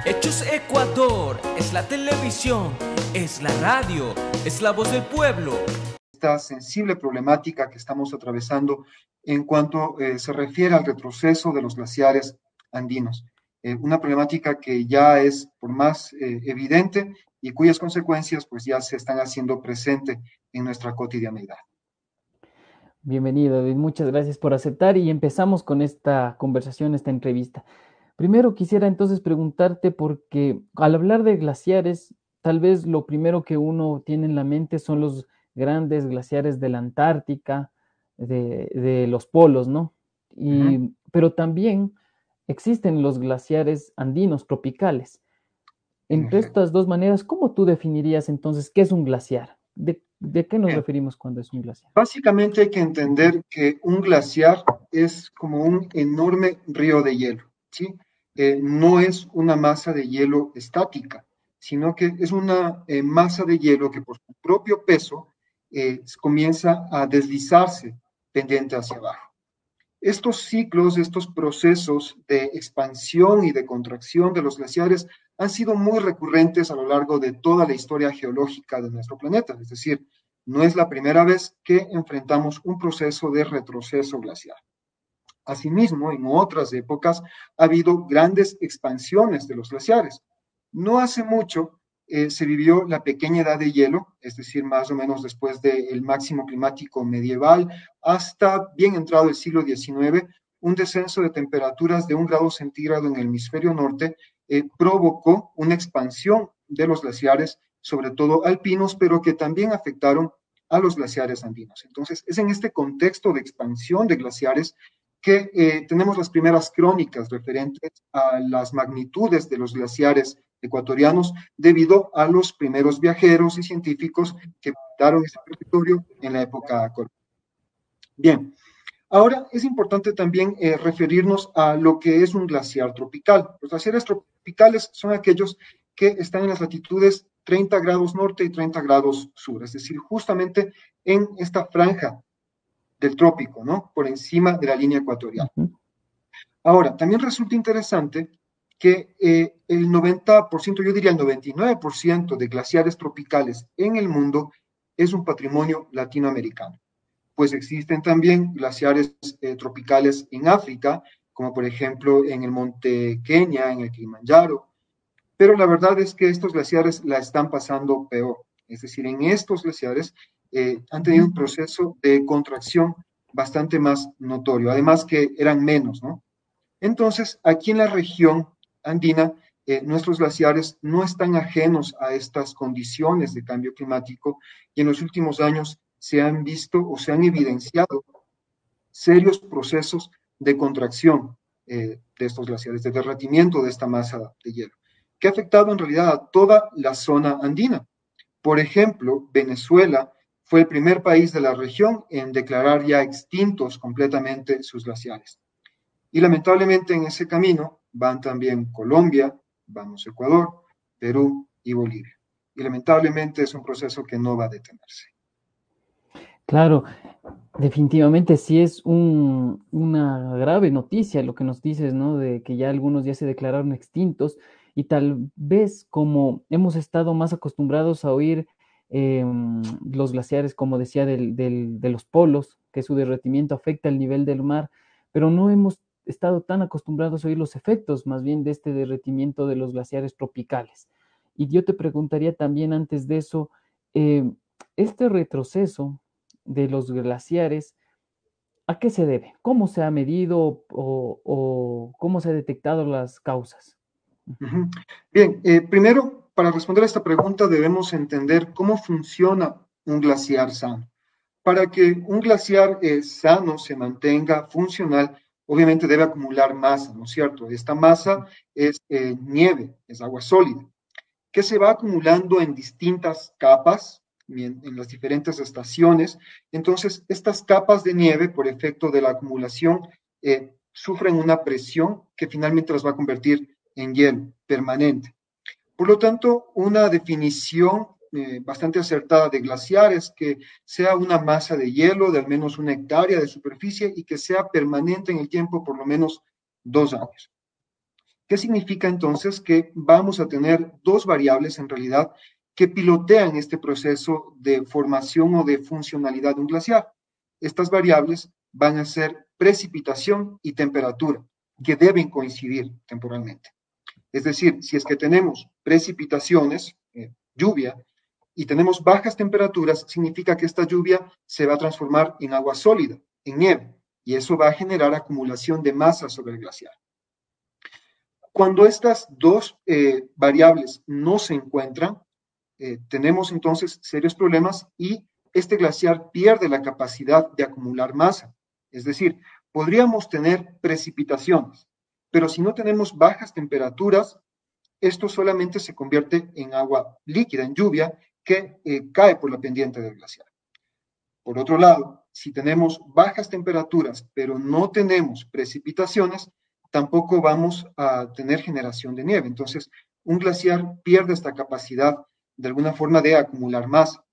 Hechos Ecuador, es la televisión, es la radio, es la voz del pueblo. Esta sensible problemática que estamos atravesando en cuanto se refiere al retroceso de los glaciares andinos. Una problemática que ya es por más evidente y cuyas consecuencias pues ya se están haciendo presente en nuestra cotidianidad. Bienvenido, David. Muchas gracias por aceptar y empezamos con esta conversación, esta entrevista. Primero quisiera entonces preguntarte porque al hablar de glaciares, tal vez lo primero que uno tiene en la mente son los grandes glaciares de la Antártica, de los polos, ¿no? Pero también existen los glaciares andinos tropicales. Entre estas dos maneras, ¿cómo tú definirías entonces qué es un glaciar? ¿De qué nos referimos cuando es un glaciar? Básicamente hay que entender que un glaciar es como un enorme río de hielo, ¿sí? No es una masa de hielo estática, sino que es una masa de hielo que por su propio peso comienza a deslizarse pendiente hacia abajo. Estos ciclos, estos procesos de expansión y de contracción de los glaciares han sido muy recurrentes a lo largo de toda la historia geológica de nuestro planeta, es decir, no es la primera vez que enfrentamos un proceso de retroceso glacial. Asimismo, en otras épocas ha habido grandes expansiones de los glaciares. No hace mucho se vivió la pequeña edad de hielo, es decir, más o menos después del máximo climático medieval, hasta bien entrado el siglo XIX, un descenso de temperaturas de 1 grado centígrado en el hemisferio norte provocó una expansión de los glaciares, sobre todo alpinos, pero que también afectaron a los glaciares andinos. Entonces, es en este contexto de expansión de glaciares que tenemos las primeras crónicas referentes a las magnitudes de los glaciares ecuatorianos debido a los primeros viajeros y científicos que visitaron este territorio en la época colonial. Bien, ahora es importante también referirnos a lo que es un glaciar tropical. Los glaciares tropicales son aquellos que están en las latitudes 30 grados norte y 30 grados sur, es decir, justamente en esta franja del trópico, ¿no? Por encima de la línea ecuatorial. Ahora, también resulta interesante que el 90%, yo diría el 99% de glaciares tropicales en el mundo es un patrimonio latinoamericano. Pues existen también glaciares tropicales en África, como por ejemplo en el monte Kenia, en el Kilimanjaro, pero la verdad es que estos glaciares la están pasando peor. Es decir, en estos glaciares han tenido un proceso de contracción bastante más notorio, además que eran menos, ¿no? Entonces, aquí en la región andina, nuestros glaciares no están ajenos a estas condiciones de cambio climático y en los últimos años se han visto o se han evidenciado serios procesos de contracción de estos glaciares, de derretimiento de esta masa de hielo, que ha afectado en realidad a toda la zona andina. Por ejemplo, Venezuela fue el primer país de la región en declarar ya extintos completamente sus glaciares. Y lamentablemente en ese camino van también Colombia, vamos Ecuador, Perú y Bolivia. Y lamentablemente es un proceso que no va a detenerse. Claro, definitivamente sí es una grave noticia lo que nos dices, ¿no? De que ya algunos ya se declararon extintos y tal vez como hemos estado más acostumbrados a oír los glaciares, como decía, de los polos, que su derretimiento afecta el nivel del mar, pero no hemos estado tan acostumbrados a oír los efectos más bien de este derretimiento de los glaciares tropicales. Y yo te preguntaría también antes de eso, este retroceso de los glaciares, ¿a qué se debe? ¿Cómo se ha medido o cómo se han detectado las causas? Bien, primero, para responder a esta pregunta debemos entender cómo funciona un glaciar sano. Para que un glaciar sano se mantenga funcional, obviamente debe acumular masa, ¿no es cierto? Esta masa es nieve, es agua sólida, que se va acumulando en distintas capas, en las diferentes estaciones. Entonces, estas capas de nieve, por efecto de la acumulación, sufren una presión que finalmente las va a convertir en hielo permanente. Por lo tanto, una definición bastante acertada de glaciar es que sea una masa de hielo de al menos 1 hectárea de superficie y que sea permanente en el tiempo por lo menos 2 años. ¿Qué significa entonces? Que vamos a tener dos variables en realidad que pilotean este proceso de formación o de funcionalidad de un glaciar. Estas variables van a ser precipitación y temperatura, que deben coincidir temporalmente. Es decir, si es que tenemos precipitaciones, lluvia, y tenemos bajas temperaturas, significa que esta lluvia se va a transformar en agua sólida, en nieve, y eso va a generar acumulación de masa sobre el glaciar. Cuando estas dos variables no se encuentran, tenemos entonces serios problemas y este glaciar pierde la capacidad de acumular masa. Es decir, podríamos tener precipitaciones, pero si no tenemos bajas temperaturas, esto solamente se convierte en agua líquida, en lluvia, que cae por la pendiente del glaciar. Por otro lado, si tenemos bajas temperaturas, pero no tenemos precipitaciones, tampoco vamos a tener generación de nieve. Entonces, un glaciar pierde esta capacidad de alguna forma de acumular masa.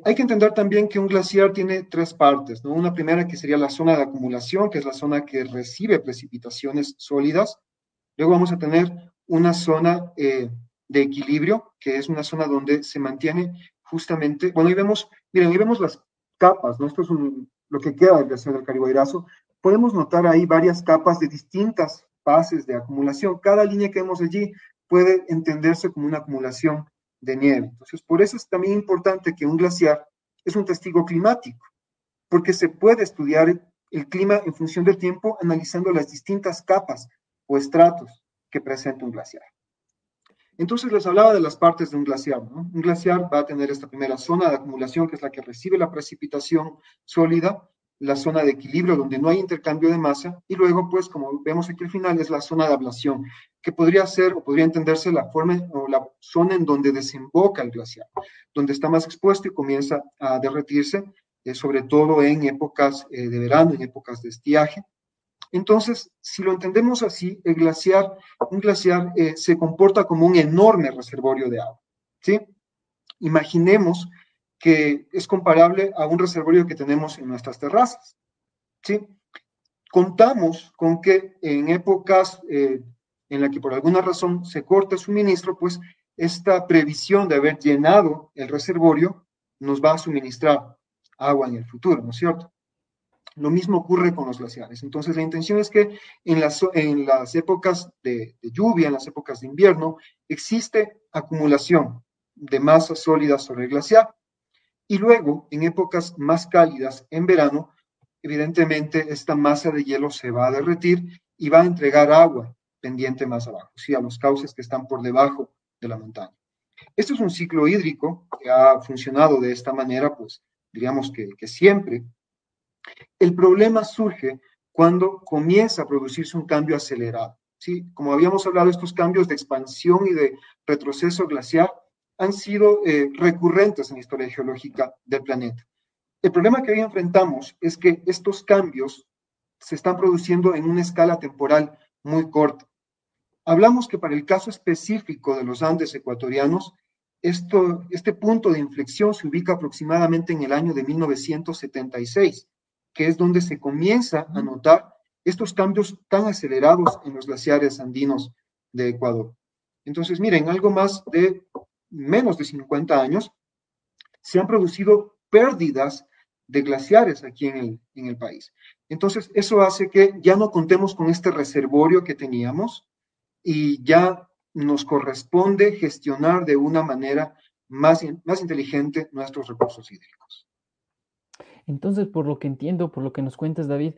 Hay que entender también que un glaciar tiene tres partes, ¿no? Una primera que sería la zona de acumulación, que es la zona que recibe precipitaciones sólidas. Luego vamos a tener una zona de equilibrio, que es una zona donde se mantiene justamente, bueno, ahí vemos, miren, ahí vemos las capas, ¿no? Esto es lo que queda del glaciar del Cariboirazo. Podemos notar ahí varias capas de distintas fases de acumulación. Cada línea que vemos allí puede entenderse como una acumulación de nieve. Entonces, por eso es también importante que un glaciar es un testigo climático, porque se puede estudiar el clima en función del tiempo analizando las distintas capas o estratos que presenta un glaciar. Entonces les hablaba de las partes de un glaciar, ¿no? Un glaciar va a tener esta primera zona de acumulación, que es la que recibe la precipitación sólida, la zona de equilibrio donde no hay intercambio de masa, y luego, pues, como vemos aquí al final, es la zona de ablación, que podría ser o podría entenderse la forma o la zona en donde desemboca el glaciar, donde está más expuesto y comienza a derretirse, sobre todo en épocas de verano, en épocas de estiaje. Entonces, si lo entendemos así, un glaciar se comporta como un enorme reservorio de agua, ¿sí? Imaginemos que es comparable a un reservorio que tenemos en nuestras terrazas, ¿sí? Contamos con que en épocas en las que por alguna razón se corta el suministro, pues esta previsión de haber llenado el reservorio nos va a suministrar agua en el futuro, ¿no es cierto? Lo mismo ocurre con los glaciares. Entonces, la intención es que en las épocas de lluvia, en las épocas de invierno, existe acumulación de masa sólida sobre el glaciar. Y luego, en épocas más cálidas, en verano, evidentemente esta masa de hielo se va a derretir y va a entregar agua pendiente más abajo, ¿sí? A los cauces que están por debajo de la montaña. Esto es un ciclo hídrico que ha funcionado de esta manera, pues diríamos que siempre. El problema surge cuando comienza a producirse un cambio acelerado, ¿sí? Como habíamos hablado, estos cambios de expansión y de retroceso glaciar han sido recurrentes en la historia geológica del planeta. El problema que hoy enfrentamos es que estos cambios se están produciendo en una escala temporal muy corta. Hablamos que para el caso específico de los Andes ecuatorianos, este punto de inflexión se ubica aproximadamente en el año de 1976, que es donde se comienza a notar estos cambios tan acelerados en los glaciares andinos de Ecuador. Entonces, miren, algo más de menos de 50 años, se han producido pérdidas de glaciares aquí en el país. Entonces, eso hace que ya no contemos con este reservorio que teníamos y ya nos corresponde gestionar de una manera más inteligente nuestros recursos hídricos. Entonces, por lo que entiendo, por lo que nos cuentas, David,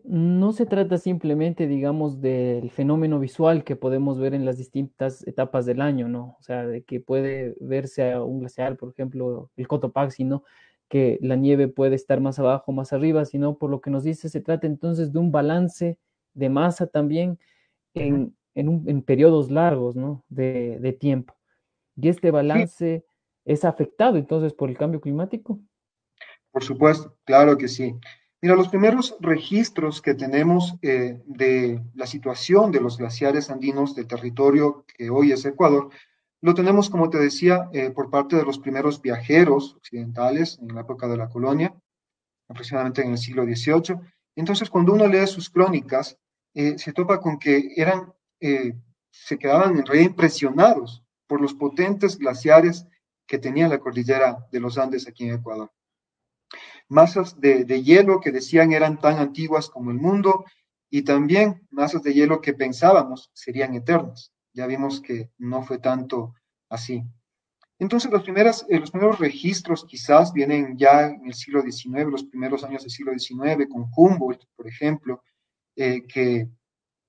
no se trata simplemente, digamos, del fenómeno visual que podemos ver en las distintas etapas del año, ¿no? O sea, de que puede verse a un glaciar, por ejemplo, el Cotopaxi, ¿no? Que la nieve puede estar más abajo, más arriba, sino por lo que nos dice, se trata entonces de un balance de masa también en periodos largos, ¿no? De tiempo. Y este Sí, balance es afectado entonces por el cambio climático. por supuesto, claro que sí. Mira, los primeros registros que tenemos de la situación de los glaciares andinos del territorio que hoy es Ecuador, lo tenemos, como te decía, por parte de los primeros viajeros occidentales en la época de la colonia, aproximadamente en el siglo XVIII. Entonces, cuando uno lee sus crónicas, se topa con que se quedaban en realidad impresionados por los potentes glaciares que tenía la cordillera de los Andes aquí en Ecuador. Masas de hielo que decían eran tan antiguas como el mundo y también masas de hielo que pensábamos serían eternas. Ya vimos que no fue tanto así. Entonces, los primeros registros quizás vienen ya en el siglo XIX, los primeros años del siglo XIX, con Humboldt, por ejemplo, que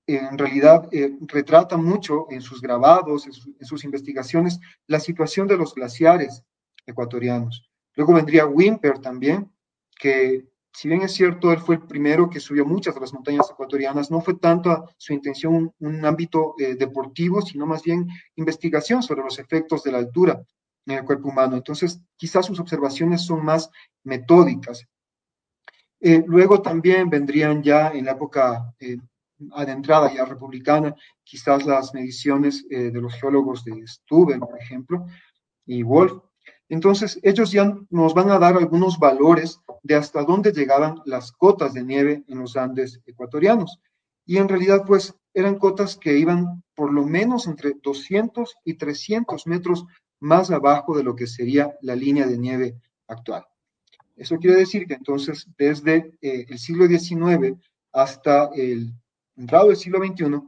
en realidad retrata mucho en sus grabados, en sus investigaciones, la situación de los glaciares ecuatorianos. Luego vendría Whymper también, que si bien es cierto, él fue el primero que subió muchas de las montañas ecuatorianas, no fue tanto su intención un ámbito deportivo, sino más bien investigación sobre los efectos de la altura en el cuerpo humano. Entonces, quizás sus observaciones son más metódicas. Luego también vendrían ya en la época adentrada ya republicana, quizás las mediciones de los geólogos de Stubbe, por ejemplo, y Wolf. Entonces, ellos ya nos van a dar algunos valores de hasta dónde llegaban las cotas de nieve en los Andes ecuatorianos. Y en realidad, pues, eran cotas que iban por lo menos entre 200 y 300 metros más abajo de lo que sería la línea de nieve actual. Eso quiere decir que entonces desde el siglo XIX hasta el entrado del siglo XXI,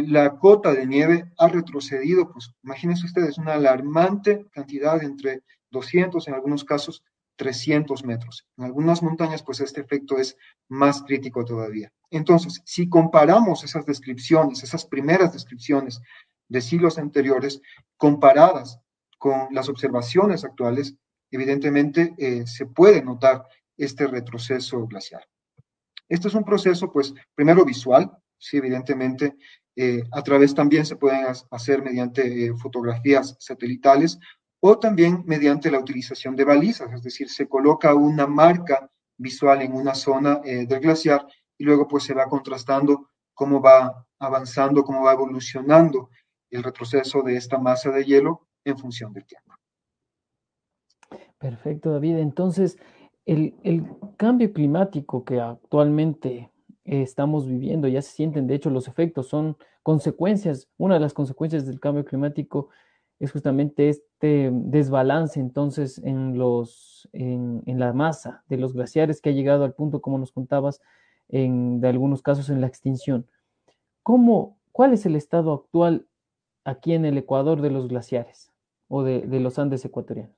la cota de nieve ha retrocedido, pues imagínense ustedes, una alarmante cantidad de entre 200, en algunos casos 300 metros. En algunas montañas, pues este efecto es más crítico todavía. Entonces, si comparamos esas descripciones, esas primeras descripciones de siglos anteriores, comparadas con las observaciones actuales, evidentemente se puede notar este retroceso glacial. Este es un proceso, pues, primero visual, sí, evidentemente, a través también se pueden hacer mediante fotografías satelitales o también mediante la utilización de balizas, es decir, se coloca una marca visual en una zona del glaciar y luego pues se va contrastando cómo va avanzando, cómo va evolucionando el retroceso de esta masa de hielo en función del tiempo. Perfecto, David. Entonces, el cambio climático que actualmente estamos viviendo, ya se sienten, de hecho, los efectos son consecuencias. Una de las consecuencias del cambio climático es justamente este desbalance entonces en la masa de los glaciares que ha llegado al punto, como nos contabas, de algunos casos en la extinción. ¿Cuál es el estado actual aquí en el Ecuador de los glaciares o de los Andes ecuatorianos?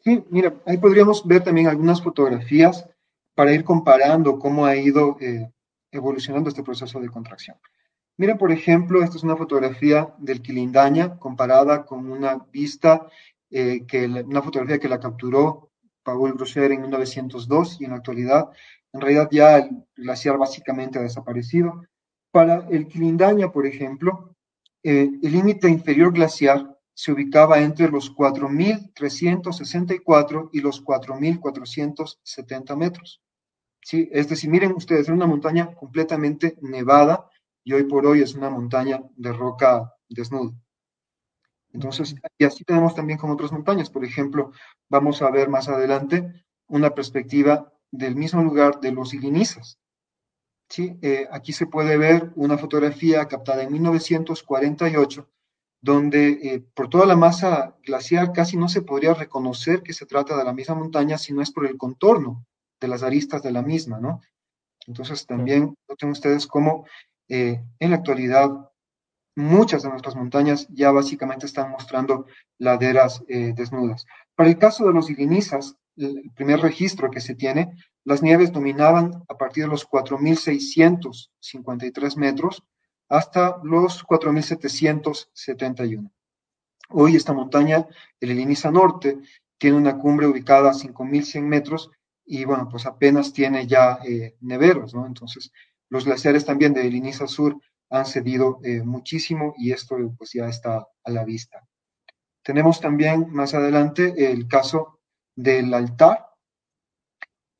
Sí, mira, ahí podríamos ver también algunas fotografías para ir comparando cómo ha ido evolucionando este proceso de contracción. Miren, por ejemplo, esta es una fotografía del Quilindaña comparada con una vista, una fotografía que la capturó Paul Brosser en 1902 y en la actualidad, en realidad ya el glaciar básicamente ha desaparecido. Para el Quilindaña, por ejemplo, el límite inferior glaciar se ubicaba entre los 4.364 y los 4.470 metros. ¿Sí? Es decir, miren ustedes, es una montaña completamente nevada y hoy por hoy es una montaña de roca desnuda. Entonces, y así tenemos también con otras montañas. Por ejemplo, vamos a ver más adelante una perspectiva del mismo lugar de los Ilinizas. ¿Sí? Aquí se puede ver una fotografía captada en 1948 donde por toda la masa glaciar casi no se podría reconocer que se trata de la misma montaña si no es por el contorno de las aristas de la misma, ¿no? Entonces también noten ustedes cómo en la actualidad muchas de nuestras montañas ya básicamente están mostrando laderas desnudas. Para el caso de los Ilinizas, el primer registro que se tiene, las nieves dominaban a partir de los 4.653 metros hasta los 4.771. Hoy esta montaña, el Iliniza Norte, tiene una cumbre ubicada a 5.100 metros y bueno, pues apenas tiene ya neveros, ¿no? Entonces, los glaciares también de Iliniza Sur han cedido muchísimo y esto pues ya está a la vista. Tenemos también más adelante el caso del altar.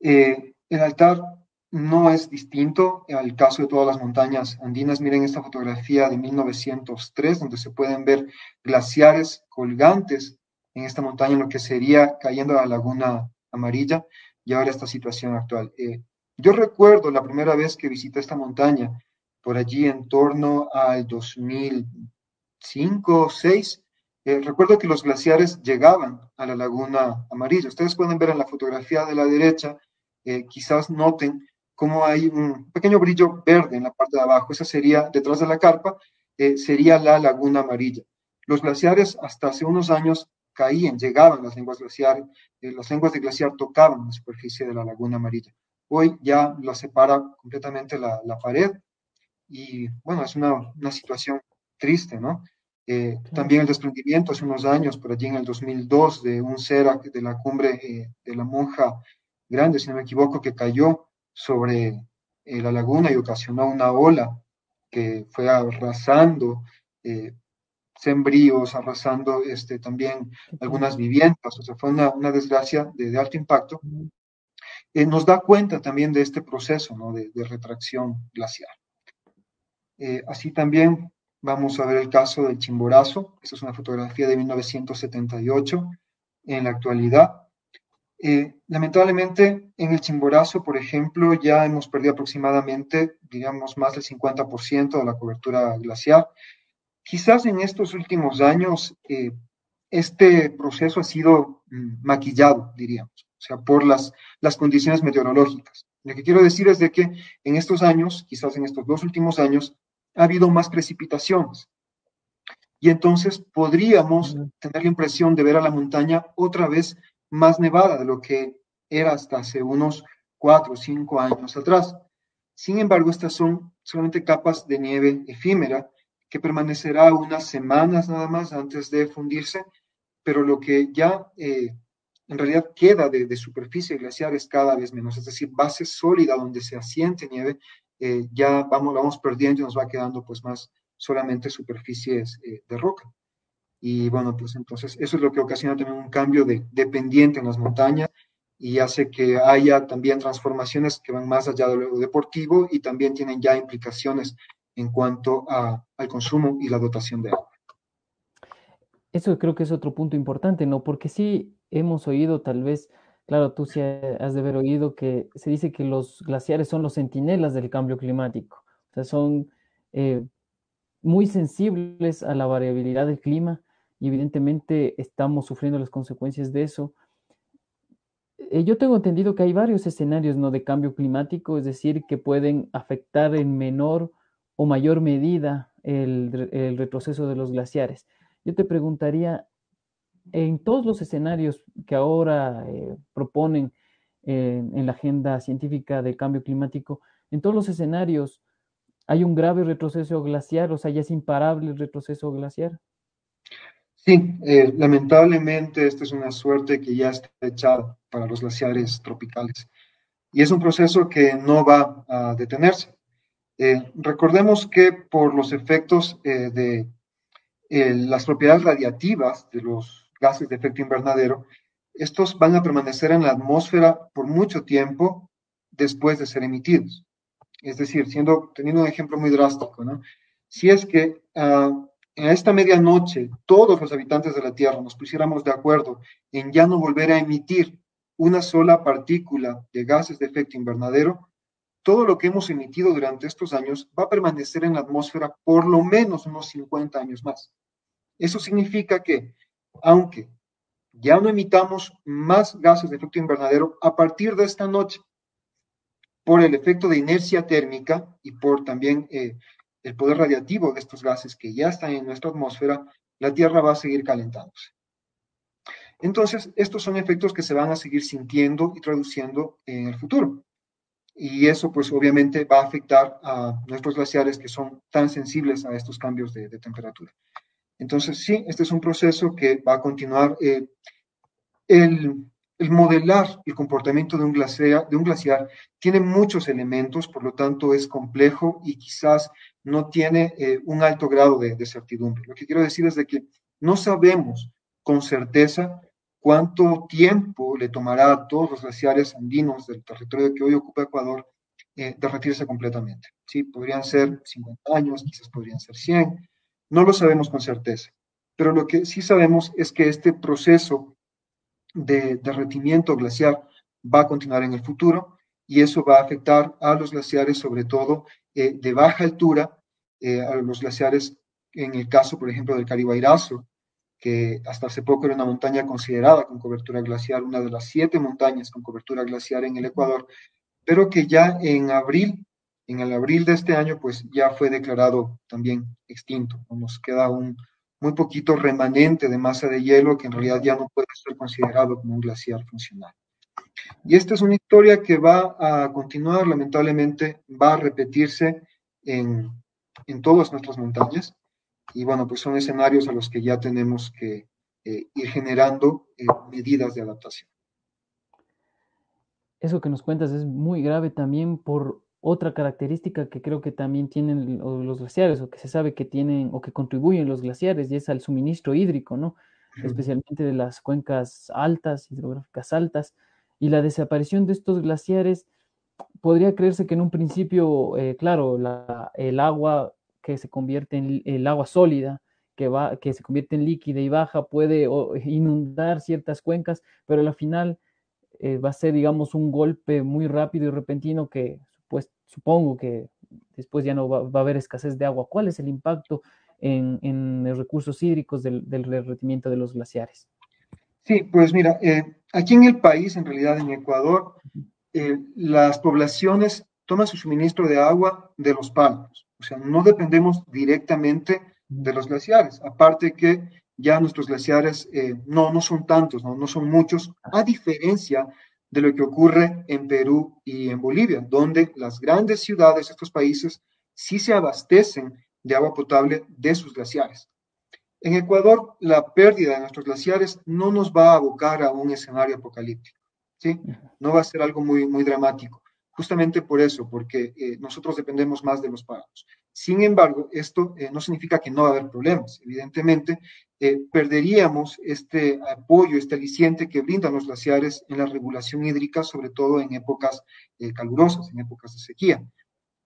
El altar no es distinto al caso de todas las montañas andinas. Miren esta fotografía de 1903, donde se pueden ver glaciares colgantes en esta montaña, en lo que sería cayendo a la Laguna Amarilla, y ahora esta situación actual. Yo recuerdo la primera vez que visité esta montaña, por allí en torno al 2005 o 6. Recuerdo que los glaciares llegaban a la Laguna Amarilla. Ustedes pueden ver en la fotografía de la derecha, quizás noten cómo hay un pequeño brillo verde en la parte de abajo. Esa sería, detrás de la carpa, sería la Laguna Amarilla. Los glaciares hasta hace unos años caían, llegaban las lenguas glaciares, las lenguas de glaciar tocaban la superficie de la Laguna Amarilla. Hoy ya la separa completamente la pared y bueno, es una situación triste, ¿no? Claro. También el desprendimiento hace unos años, por allí en el 2002, de un CERAC de la cumbre de la Monja Grande, si no me equivoco, que cayó sobre la laguna y ocasionó una ola que fue arrasando eh, sembríos, arrasando también Qué pena. algunas viviendas, o sea, fue una desgracia de alto impacto. Ujú. Nos da cuenta también de este proceso, ¿no? de retracción glacial. Así también vamos a ver el caso del Chimborazo. Esta es una fotografía de 1978 en la actualidad. Lamentablemente, en el Chimborazo, por ejemplo, ya hemos perdido aproximadamente, digamos, más del 50% de la cobertura glaciar. Quizás en estos últimos años este proceso ha sido maquillado, diríamos, o sea, por las condiciones meteorológicas. Lo que quiero decir es de que en estos años, quizás en estos 2 últimos años, ha habido más precipitaciones y entonces podríamos Ujú. tener la impresión de ver a la montaña otra vez más nevada de lo que era hasta hace unos 4 o 5 años atrás. Sin embargo, estas son solamente capas de nieve efímera que permanecerá unas semanas nada más antes de fundirse, pero lo que ya en realidad queda de superficie glaciar es cada vez menos, es decir, base sólida donde se asiente nieve, ya la vamos perdiendo y nos va quedando pues más solamente superficies de roca. Y bueno, pues entonces eso es lo que ocasiona también un cambio de pendiente en las montañas y hace que haya también transformaciones que van más allá de lo deportivo y también tienen ya implicaciones en cuanto al consumo y la dotación de agua. Eso creo que es otro punto importante, ¿no? Porque sí hemos oído, tal vez, claro, tú sí has de haber oído que se dice que los glaciares son los centinelas del cambio climático. O sea, son eh, muy sensibles a la variabilidad del clima y evidentemente estamos sufriendo las consecuencias de eso. Yo tengo entendido que hay varios escenarios, ¿no? De cambio climático, es decir, que pueden afectar en menor o mayor medida el retroceso de los glaciares. Yo te preguntaría, en todos los escenarios que ahora proponen en la agenda científica del cambio climático, en todos los escenarios hay un grave retroceso glaciar, o sea, ya es imparable el retroceso glaciar. Sí, lamentablemente esta es una suerte que ya está echada para los glaciares tropicales y es un proceso que no va a detenerse. Recordemos que por los efectos de las propiedades radiativas de los gases de efecto invernadero, estos van a permanecer en la atmósfera por mucho tiempo después de ser emitidos. Es decir, teniendo un ejemplo muy drástico, ¿no? Si es que en esta medianoche todos los habitantes de la Tierra nos pusiéramos de acuerdo en ya no volver a emitir una sola partícula de gases de efecto invernadero, todo lo que hemos emitido durante estos años va a permanecer en la atmósfera por lo menos unos 50 años más. Eso significa que, aunque ya no emitamos más gases de efecto invernadero, a partir de esta noche, por el efecto de inercia térmica y por también el poder radiativo de estos gases que ya están en nuestra atmósfera, la Tierra va a seguir calentándose. Entonces, estos son efectos que se van a seguir sintiendo y traduciendo en el futuro. Y eso, pues, obviamente va a afectar a nuestros glaciares que son tan sensibles a estos cambios de temperatura. Entonces, sí, este es un proceso que va a continuar. El modelar el comportamiento de un glaciar tiene muchos elementos, por lo tanto es complejo y quizás no tiene un alto grado de certidumbre. Lo que quiero decir es de que no sabemos con certeza cuánto tiempo le tomará a todos los glaciares andinos del territorio que hoy ocupa Ecuador derretirse completamente. Sí, podrían ser 50 años, quizás podrían ser 100, no lo sabemos con certeza. Pero lo que sí sabemos es que este proceso de derretimiento glaciar va a continuar en el futuro y eso va a afectar a los glaciares, sobre todo de baja altura, a los glaciares, en el caso, por ejemplo, del Caribairazo, que hasta hace poco era una montaña considerada con cobertura glaciar, una de las 7 montañas con cobertura glaciar en el Ecuador, pero que ya en el abril de este año, pues ya fue declarado también extinto. Nos queda un muy poquito remanente de masa de hielo que en realidad ya no puede ser considerado como un glaciar funcional. Y esta es una historia que va a continuar, lamentablemente, va a repetirse en, en todas nuestras montañas. Y bueno, pues son escenarios a los que ya tenemos que ir generando medidas de adaptación. Eso que nos cuentas es muy grave también por otra característica que creo que también tienen los glaciares, o que se sabe que tienen o que contribuyen los glaciares, y es al suministro hídrico, ¿no? Especialmente de las cuencas altas, hidrográficas altas, y la desaparición de estos glaciares podría creerse que en un principio, claro, el agua que se convierte en el agua sólida, que se convierte en líquida y baja, puede inundar ciertas cuencas, pero al final va a ser, digamos, un golpe muy rápido y repentino que pues, supongo que después ya no va a haber escasez de agua. ¿Cuál es el impacto en los recursos hídricos del derretimiento de los glaciares? Sí, pues mira, aquí en el país, en realidad en Ecuador, las poblaciones toman su suministro de agua de los páramos, o sea, no dependemos directamente de los glaciares, aparte que ya nuestros glaciares no son tantos, no son muchos, a diferencia de lo que ocurre en Perú y en Bolivia, donde las grandes ciudades de estos países sí se abastecen de agua potable de sus glaciares. En Ecuador, la pérdida de nuestros glaciares no nos va a abocar a un escenario apocalíptico, ¿sí? No va a ser algo muy dramático, justamente por eso, porque nosotros dependemos más de los páramos. Sin embargo, esto no significa que no va a haber problemas. Evidentemente, perderíamos este apoyo, este aliciente que brindan los glaciares en la regulación hídrica, sobre todo en épocas calurosas, en épocas de sequía,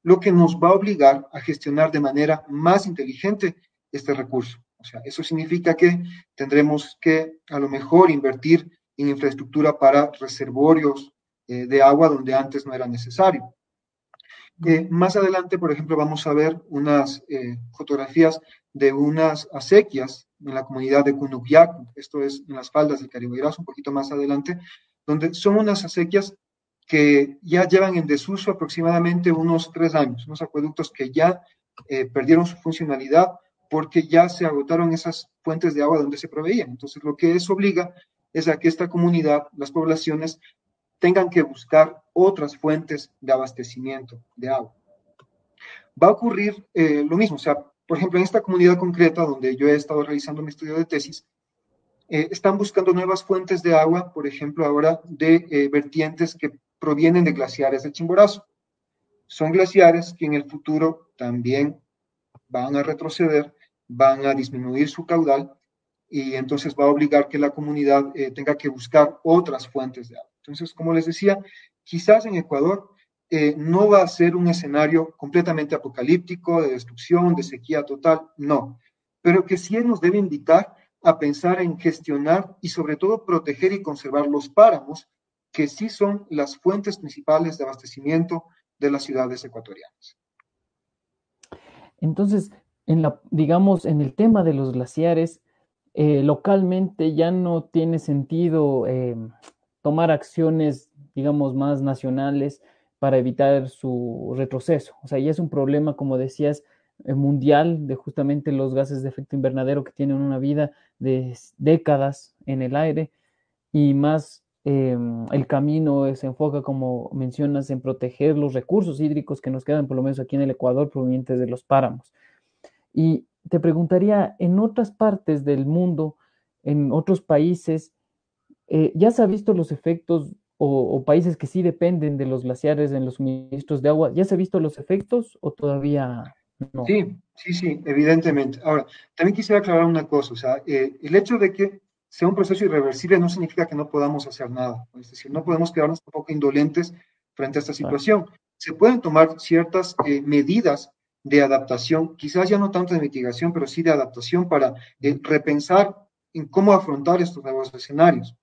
lo que nos va a obligar a gestionar de manera más inteligente este recurso. O sea, eso significa que tendremos que a lo mejor invertir en infraestructura para reservorios de agua donde antes no era necesario. Más adelante, por ejemplo, vamos a ver unas fotografías de unas acequias en la comunidad de Cunucyacu, esto es en las faldas del Caribairazo, un poquito más adelante, donde son unas acequias que ya llevan en desuso aproximadamente unos 3 años, unos acueductos que ya perdieron su funcionalidad porque ya se agotaron esas fuentes de agua donde se proveían. Entonces, lo que eso obliga es a que esta comunidad, las poblaciones, tengan que buscar otras fuentes de abastecimiento de agua. Va a ocurrir lo mismo, o sea, por ejemplo, en esta comunidad concreta donde yo he estado realizando mi estudio de tesis, están buscando nuevas fuentes de agua, por ejemplo, ahora de vertientes que provienen de glaciares del Chimborazo. Son glaciares que en el futuro también van a retroceder, van a disminuir su caudal y entonces va a obligar que la comunidad tenga que buscar otras fuentes de agua. Entonces, como les decía, quizás en Ecuador no va a ser un escenario completamente apocalíptico, de destrucción, de sequía total, no, pero que sí nos debe invitar a pensar en gestionar y sobre todo proteger y conservar los páramos, que sí son las fuentes principales de abastecimiento de las ciudades ecuatorianas. Entonces, digamos, en el tema de los glaciares, localmente ya no tiene sentido tomar acciones, digamos, más nacionales para evitar su retroceso. O sea, ya es un problema, como decías, mundial de justamente los gases de efecto invernadero que tienen una vida de décadas en el aire y más el camino se enfoca, como mencionas, en proteger los recursos hídricos que nos quedan, por lo menos aquí en el Ecuador, provenientes de los páramos. Y te preguntaría, en otras partes del mundo, en otros países, ¿ya se ha visto los efectos o países que sí dependen de los glaciares en los suministros de agua? ¿Ya se ha visto los efectos o todavía no? Sí, evidentemente. Ahora, también quisiera aclarar una cosa, o sea, el hecho de que sea un proceso irreversible no significa que no podamos hacer nada, es decir, no podemos quedarnos tampoco indolentes frente a esta situación. Se pueden tomar ciertas medidas de adaptación, quizás ya no tanto de mitigación, pero sí de adaptación para repensar en cómo afrontar estos nuevos escenarios.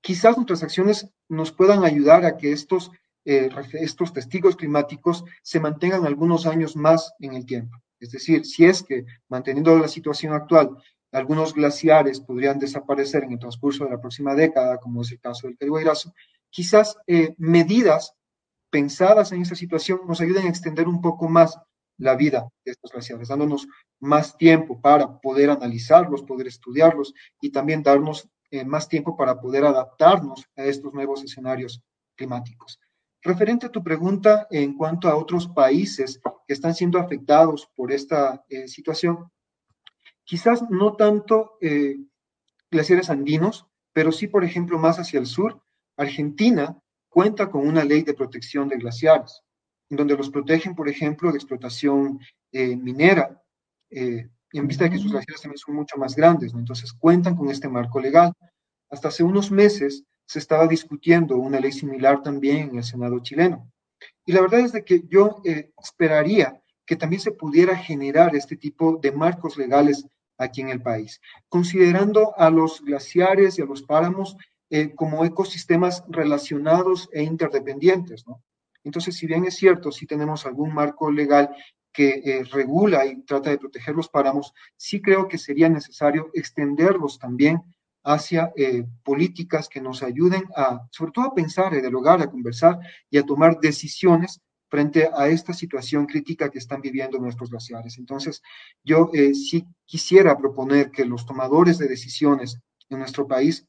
Quizás nuestras acciones nos puedan ayudar a que estos estos testigos climáticos se mantengan algunos años más en el tiempo. Es decir, si es que manteniendo la situación actual, algunos glaciares podrían desaparecer en el transcurso de la próxima década, como es el caso del Carihuayrazo, quizás medidas pensadas en esa situación nos ayuden a extender un poco más la vida de estos glaciares, dándonos más tiempo para poder analizarlos, poder estudiarlos y también darnos más tiempo para poder adaptarnos a estos nuevos escenarios climáticos. Referente a tu pregunta en cuanto a otros países que están siendo afectados por esta situación, quizás no tanto glaciares andinos, pero sí, por ejemplo, más hacia el sur, Argentina cuenta con una ley de protección de glaciares, en donde los protegen, por ejemplo, de explotación minera, en vista de que sus glaciares también son mucho más grandes, ¿no? Entonces cuentan con este marco legal. Hasta hace unos meses se estaba discutiendo una ley similar también en el Senado chileno. Y la verdad es de que yo esperaría que también se pudiera generar este tipo de marcos legales aquí en el país, considerando a los glaciares y a los páramos como ecosistemas relacionados e interdependientes, ¿no? Entonces, si bien es cierto, si tenemos algún marco legal que regula y trata de proteger los páramos, sí creo que sería necesario extenderlos también hacia políticas que nos ayuden a, sobre todo a pensar, a dialogar, a conversar y a tomar decisiones frente a esta situación crítica que están viviendo nuestros glaciares. Entonces, yo sí quisiera proponer que los tomadores de decisiones en nuestro país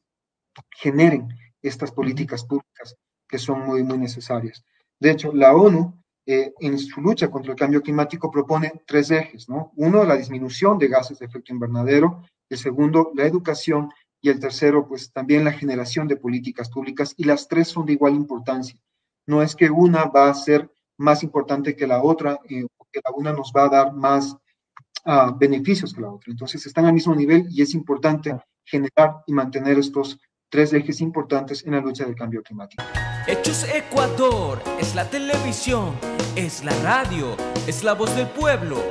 generen estas políticas públicas que son muy, muy necesarias. De hecho, la ONU, en su lucha contra el cambio climático, propone tres ejes, ¿no? Uno, la disminución de gases de efecto invernadero; el segundo, la educación; y el tercero, pues también la generación de políticas públicas, y las tres son de igual importancia. No es que una va a ser más importante que la otra, que la una nos va a dar más beneficios que la otra. Entonces están al mismo nivel y es importante generar y mantener estos tres ejes importantes en la lucha del cambio climático. Hechos Ecuador es la televisión, es la radio, es la voz del pueblo.